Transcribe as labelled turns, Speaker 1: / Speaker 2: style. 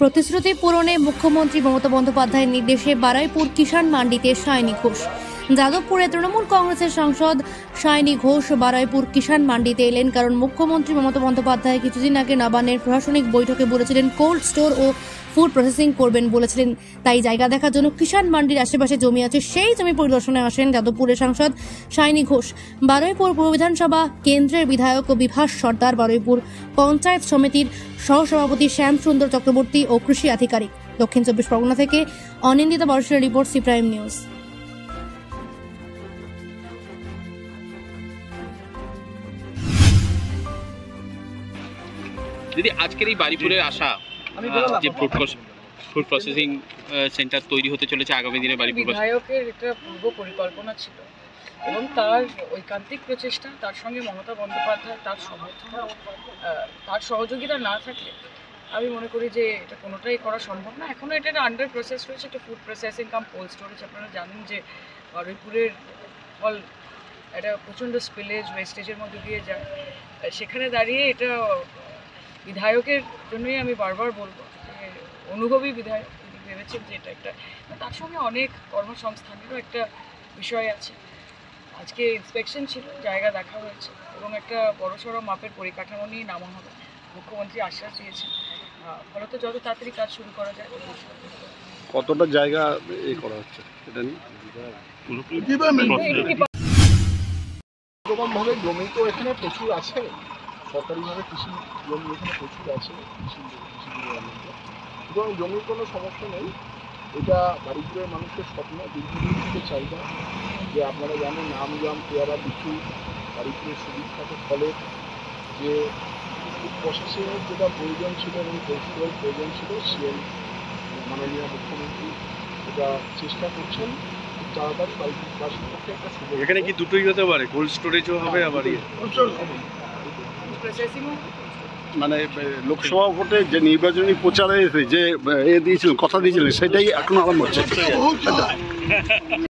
Speaker 1: প্রতিশ্রুতি পূরণে মুখ্যমন্ত্রী মমতা বন্দ্যোপাধ্যায়ের নির্দেশে বারুইপুর কিষাণ মান্ডিতে সায়নী ঘোষ। যাদবপুরে তৃণমূল কংগ্রেসের সাংসদ সায়নী ঘোষ বারুইপুর কিষাণ মান্ডিতে এলেন, কারণ মুখ্যমন্ত্রী মমতা বন্দ্যোপাধ্যায় কিছুদিন আগে নবান্নের প্রশাসনিক বৈঠকে বলেছিলেন কোল্ড স্টোর ও ফুড প্রসেসিং করবেন বলেছিলেন। তাই জায়গা দেখার জন্য কিষাণ মান্ডির আশেপাশে জমি আছে, সেই জমি পরিদর্শনে আসেন যাদবপুরের সাংসদ সায়নী ঘোষ। বারুইপুর পূর্ব বিধানসভা কেন্দ্রের বিধায়ক বিভাস সর্দার, বারুইপুর পঞ্চায়েত সমিতির সহসভাপতি শ্যাম সুন্দর চক্রবর্তী ও কৃষি আধিকারিক। দক্ষিণ 24 পরগনা থেকে অনিন্দিতা বর্ষের রিপোর্ট, সি প্রাইম নিউজ।
Speaker 2: দিদি, আজকের এই বারুইপুরের আশা যে ফুড প্রসেসিং সেন্টার তৈরি হতে চলেছে আগামী দিনে বারুইপুর
Speaker 3: বিধায়কের একটা পূর্ব পরিকল্পনা ছিল এবং তার ঐকান্তিক প্রচেষ্টা, তার সঙ্গে মমতা বন্দ্যোপাধ্যায় তার সমর্থন, তার সহযোগিতা না থাকলে আমি মনে করি যে এটা কোনোটাই করা সম্ভব না। এখনও এটা একটা আন্ডার প্রসেস রয়েছে, একটা ফুড প্রসেসিং কাম কোল্ড স্টোরেজ। আপনারা জানেন যে বারুইপুরের ফল একটা প্রচণ্ড স্পিলেজ ওয়েস্টেজের মধ্যে দিয়ে যায়। সেখানে দাঁড়িয়ে এটা বিধায়কের জন্যই আমি বারবার বলবো যে অনুভবী বিধায়ক, তিনি ভেবেছেন যে এটা একটা, তার সঙ্গে অনেক কর্মসংস্থানেরও একটা বিষয় আছে। আজকে ইন্সপেকশন ছিল, জায়গা দেখা হয়েছে এবং একটা বড়সড় মাপের পরিকাঠামো নিয়ে নামা হবে। মুখ্যমন্ত্রী আশ্বাস দিয়েছেন, ফলত যত তাড়াতাড়ি কাজ শুরু করা যায়।
Speaker 4: কতটা জায়গা করা হচ্ছে এটা নিয়ে
Speaker 5: এরকমভাবে জমি তো এখানে প্রচুর আছে, সরকারিভাবে কৃষি জমি এখানে প্রচুর আছে, সুতরাং জমির কোনো সমস্যা নেই। এটা বারুইপুরের মানুষের স্বপ্ন, দীর্ঘদিন থেকে চাহিদা। যে আপনারা জানেন নামজাম পেয়ারা লিচু বারুইপুরের সুবিখ্যাত ফলের যে প্রশাসনের যেটা প্রয়োজন ছিল এবং কৌশলের প্রয়োজন ছিল, সে মাননীয় মুখ্যমন্ত্রী এটা চেষ্টা করছেন খুব তাড়াতাড়ি বারুইপুরবাসীর পক্ষে একটা সুযোগ।
Speaker 4: এখানে কি দুটোই হতে পারে, কোল্ড স্টোরেজও হবে আবার মানে লোকসভা ভোটে যে নির্বাচনী প্রচারে যে দিয়েছিলেন, কথা দিয়েছিলেন, সেটাই এখন আরম্ভ হচ্ছে।